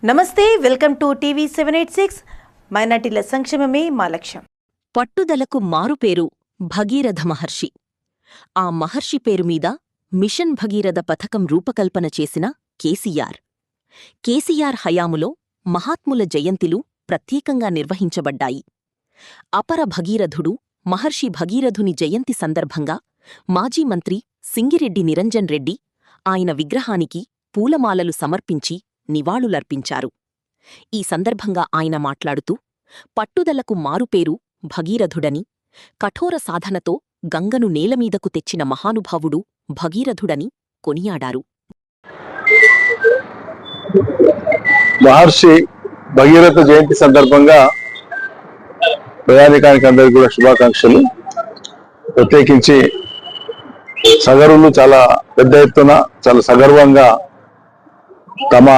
నమస్తే, welcome to TV 786. మైనార్టీల సంక్షేమమే మా లక్ష్యం. పట్టుదలకు మారుపేరు భగీరథ మహర్షి. ఆ మహర్షి పేరుమీద మిషన్ భగీరథ పథకం రూపకల్పన చేసిన కేసీఆర్ హయాములో మహాత్ముల జయంతిలు ప్రత్యేకంగా నిర్వహించబడ్డాయి. అపర భగీరథుడు మహర్షి భగీరథుని జయంతి సందర్భంగా మాజీ మంత్రి సింగిరెడ్డి నిరంజన్ రెడ్డి ఆయన విగ్రహానికి పూలమాలలు సమర్పించి నివాళులర్పించారు. ఈ సందర్భంగా ఆయన మాట్లాడుతూ పట్టుదలకు మారుపేరు భగీరథుడని, కఠోర సాధనతో గంగను నేలమీదకు తెచ్చిన మహానుభావుడు భగీరథుడని కొనియాడారు. మహర్షి భగీరథ జయంతి సందర్భంగా ప్రయాణికానికి అందరికీ కూడా శుభాకాంక్షలు. ప్రత్యేకించి సగరులు చాలా పెద్ద ఎత్తున చాలా సగర్వంగా తమ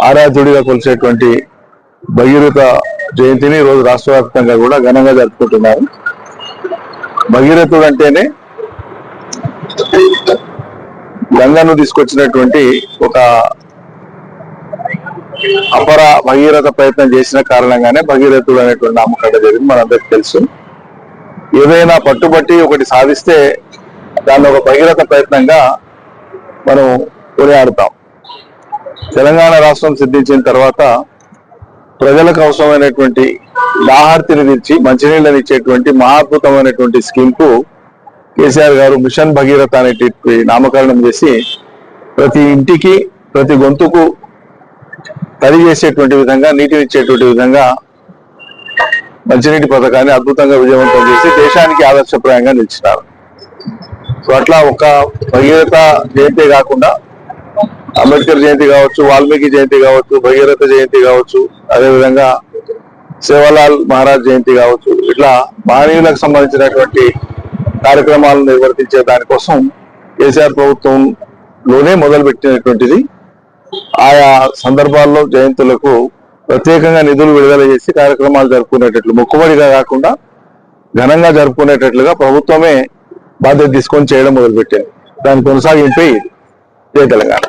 ఆరాధ్యుడిగా కొలిచేటువంటి భగీరథ జయంతిని ఈరోజు రాష్ట్ర వ్యాప్తంగా కూడా ఘనంగా జరుపుకుంటున్నారు. భగీరథుడు అంటేనే గంగను తీసుకొచ్చినటువంటి ఒక అపర భగీరథ ప్రయత్నం చేసిన కారణంగానే భగీరథుడు అనేటువంటి నామకరణ జరిగింది. మనందరికీ తెలుసు. ఏదైనా పట్టుబట్టి ఒకటి సాధిస్తే దాన్ని ఒక భగీరథ ప్రయత్నంగా మనం కొనియాడుతాం. తెలంగాణ రాష్ట్రం సిద్ధించిన తర్వాత ప్రజలకు అవసరమైనటువంటి దాహార్తిని తీర్చి మంచినీళ్ళని ఇచ్చేటువంటి మహాద్భుతమైనటువంటి స్కీమ్ కు కేసీఆర్ గారు మిషన్ భగీరథ అనేటువంటి నామకరణం చేసి ప్రతి ఇంటికి ప్రతి గొంతుకు తడి చేసేటువంటి విధంగా, నీటిని ఇచ్చేటువంటి విధంగా మంచినీటి పథకాన్ని అద్భుతంగా విజయవంతం చేసి దేశానికి ఆదర్శప్రాయంగా నిలిచినారు. సో అట్లా ఒక భగీరథ జయంతి కాకుండా అంబేద్కర్ జయంతి కావచ్చు, వాల్మీకి జయంతి కావచ్చు, భగీరథ జయంతి కావచ్చు, అదేవిధంగా సేవలాల్ మహారాజ్ జయంతి కావచ్చు, ఇట్లా మహనీయులకు సంబంధించినటువంటి కార్యక్రమాలను నిర్వర్తించే దానికోసం కేసీఆర్ ప్రభుత్వంలోనే మొదలుపెట్టినటువంటిది. ఆయా సందర్భాల్లో జయంతులకు ప్రత్యేకంగా నిధులు విడుదల చేసి కార్యక్రమాలు జరుపుకునేటట్లు, మొక్కుబడిగా కాకుండా ఘనంగా జరుపుకునేటట్లుగా ప్రభుత్వమే బాధ్యత తీసుకొని చేయడం మొదలుపెట్టింది. దాని కొనసాగింపై జై తెలంగాణ.